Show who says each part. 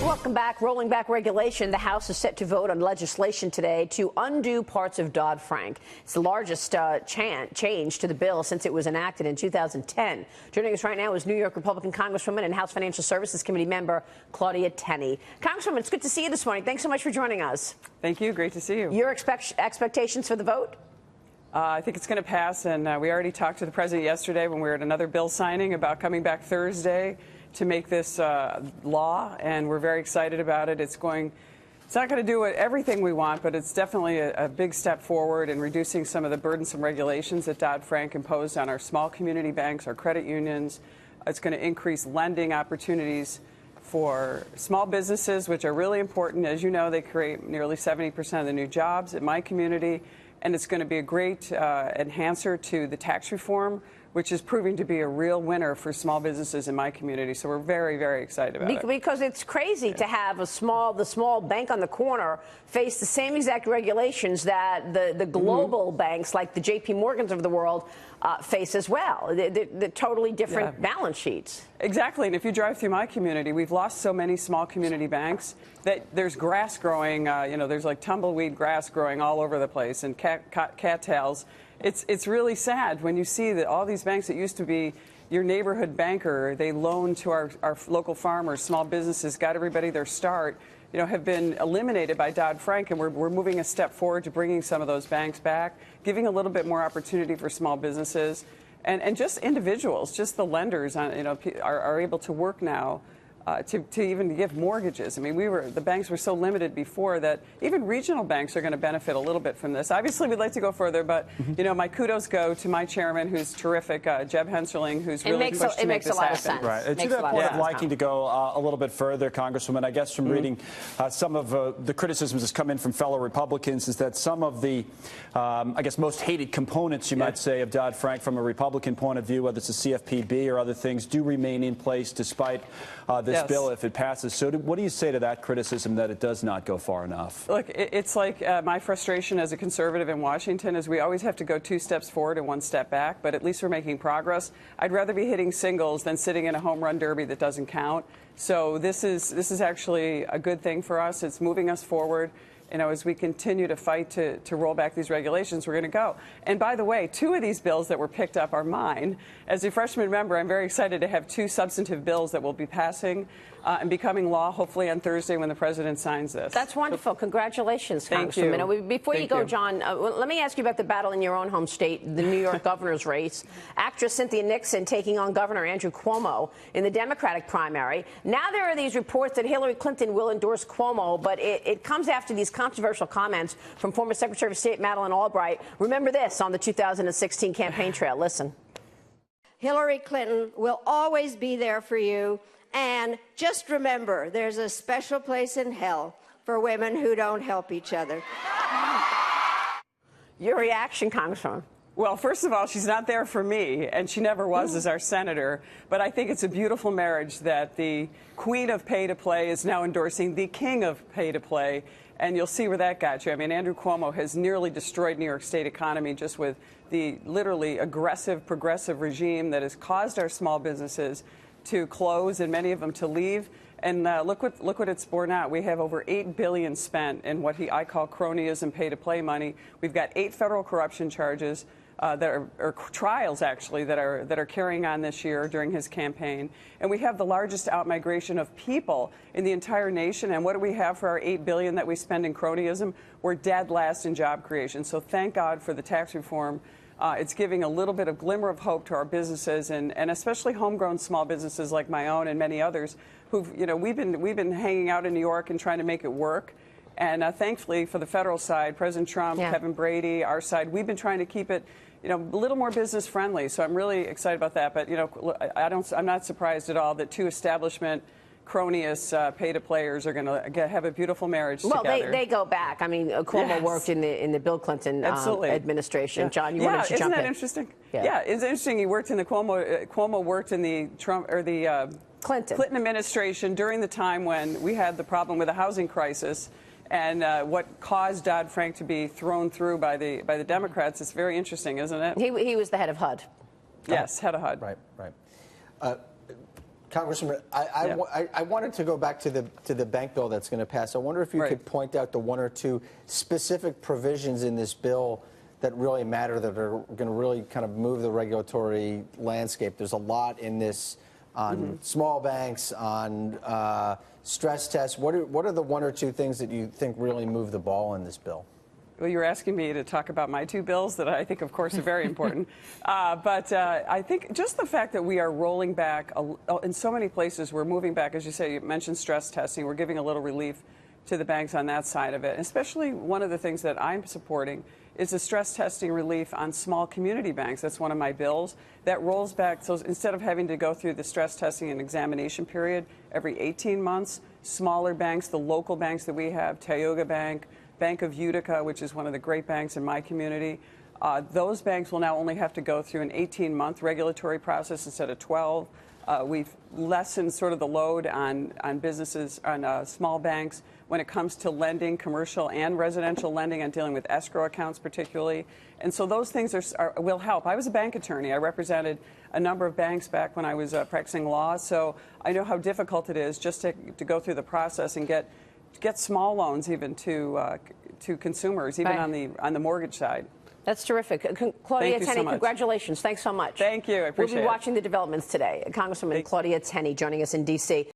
Speaker 1: Welcome back. Rolling back regulation. The House is set to vote on legislation today to undo parts of Dodd-Frank. It's the largest change to the bill since it was enacted in 2010. Joining us right now is New York Republican Congresswoman and House Financial Services Committee member Claudia Tenney. Congresswoman, it's good to see you this morning. Thanks so much for joining us.
Speaker 2: Thank you. Great to see you.
Speaker 1: Your expectations for the vote?
Speaker 2: I think it's going to pass, and we already talked to the president yesterday when we were at another bill signing about coming back Thursday to make this law, and we're very excited about it. It's not going to do everything we want, but it's definitely a big step forward in reducing some of the burdensome regulations that Dodd-Frank imposed on our small community banks, our credit unions. It's going to increase lending opportunities for small businesses, which are really important. As you know, they create nearly 70% of the new jobs in my community, and it's going to be a great enhancer to the tax reform, which is proving to be a real winner for small businesses in my community. So we're very, very excited about it.
Speaker 1: Because it's crazy to have the small bank on the corner face the same exact regulations that the global banks like the J.P. Morgans of the world face as well. They're totally different balance sheets.
Speaker 2: Exactly. And if you drive through my community, we've lost so many small community banks that there's grass growing, there's like tumbleweed grass growing all over the place and cattails. It's really sad when you see that all these banks that used to be your neighborhood banker, they loan to our local farmers, small businesses, got everybody their start, have been eliminated by Dodd-Frank, and we're moving a step forward to bringing some of those banks back, giving a little bit more opportunity for small businesses, and just individuals, just the lenders, are able to work now. To even give mortgages. I mean, the banks were so limited before that even regional banks are going to benefit a little bit from this. Obviously, we'd like to go further, but my kudos go to my chairman, who's terrific, Jeb Henserling, who's really pushed to make this happen. It makes a lot of sense.
Speaker 3: Right. To that point of liking to go a little bit further, Congresswoman, I guess from reading some of the criticisms that's come in from fellow Republicans is that some of the, most hated components, you might say, of Dodd-Frank from a Republican point of view, whether it's the CFPB or other things, do remain in place despite this bill if it passes. So what do you say to that criticism that it does not go far enough?
Speaker 2: Look, it's like my frustration as a conservative in Washington is we always have to go 2 steps forward and 1 step back, but at least we're making progress. I'd rather be hitting singles than sitting in a home run derby that doesn't count. So this is actually a good thing for us. It's moving us forward. As we continue to fight to roll back these regulations, we're going to go. And by the way, 2 of these bills that were picked up are mine. As a freshman member, I'm very excited to have 2 substantive bills that will be passing and becoming law, hopefully on Thursday when the president signs this.
Speaker 1: That's wonderful. Congratulations,
Speaker 2: Thank
Speaker 1: Congresswoman.
Speaker 2: you.
Speaker 1: Before you go, John, let me ask you about the battle in your own home state, the New York governor's race. Actress Cynthia Nixon taking on Governor Andrew Cuomo in the Democratic primary. Now there are these reports that Hillary Clinton will endorse Cuomo, but it comes after these controversial comments from former Secretary of State Madeleine Albright. Remember this on the 2016 campaign trail. Listen.
Speaker 4: Hillary Clinton will always be there for you. And just remember, there's a special place in hell for women who don't help each other.
Speaker 1: Your reaction, Congresswoman?
Speaker 2: Well, first of all, she's not there for me, and she never was as our senator. But I think it's a beautiful marriage that the queen of pay-to-play is now endorsing the king of pay-to-play. And you'll see where that got you. I mean, Andrew Cuomo has nearly destroyed New York State economy just with the literally aggressive, progressive regime that has caused our small businesses to close and many of them to leave. And look what it's borne out. We have over $8 billion spent in what I call cronyism, pay-to-play money. We've got 8 federal corruption charges or trials actually that are carrying on this year during his campaign. And we have the largest outmigration of people in the entire nation. And what do we have for our $8 billion that we spend in cronyism? We're dead last in job creation. So thank God for the tax reform. It's giving a little bit of glimmer of hope to our businesses and especially homegrown small businesses like my own and many others who've, we've been hanging out in New York and trying to make it work. And thankfully for the federal side, President Trump, Kevin Brady, our side, we've been trying to keep it, a little more business friendly. So I'm really excited about that. But, I'm not surprised at all that 2 establishment cronyist pay-to-players are going to have a beautiful marriage together.
Speaker 1: Well, they go back. I mean, Cuomo worked in the Bill Clinton administration. John, you wanted to jump in.
Speaker 2: Isn't that interesting? Yeah, it's interesting. He worked in the Cuomo worked in the Trump or the Clinton administration during the time when we had the problem with the housing crisis. And what caused Dodd-Frank to be thrown through by the Democrats. It's very interesting, isn't it?
Speaker 1: He was the head of HUD.
Speaker 2: Yes, head of HUD.
Speaker 3: Right.
Speaker 5: Congresswoman, I wanted to go back to the bank bill that's going to pass. I wonder if you could point out the one or two specific provisions in this bill that really matter, that are going to really kind of move the regulatory landscape. There's a lot in this on small banks, on stress tests. What are the one or two things that you think really move the ball in this bill?
Speaker 2: Well, you're asking me to talk about my two bills that I think, of course, are very important. But I think just the fact that we are rolling back in so many places, we're moving back, as you say, you mentioned stress testing. We're giving a little relief to the banks on that side of it. Especially one of the things that I'm supporting is the stress testing relief on small community banks. That's one of my bills. That rolls back. So instead of having to go through the stress testing and examination period every 18 months, smaller banks, the local banks that we have, Tioga Bank, Bank of Utica, which is one of the great banks in my community, those banks will now only have to go through an 18-month regulatory process instead of 12. We've lessened sort of the load on businesses, on small banks when it comes to lending, commercial and residential lending, and dealing with escrow accounts particularly. And so those things will help. I was a bank attorney. I represented a number of banks back when I was practicing law, so I know how difficult it is just to go through the process and get small loans even to consumers, even on the mortgage side.
Speaker 1: That's terrific. Claudia Tenney,
Speaker 2: so much.
Speaker 1: Congratulations. Thanks so much.
Speaker 2: Thank you. I appreciate it.
Speaker 1: We'll be watching the developments today. Congresswoman Claudia Tenney joining us in D.C.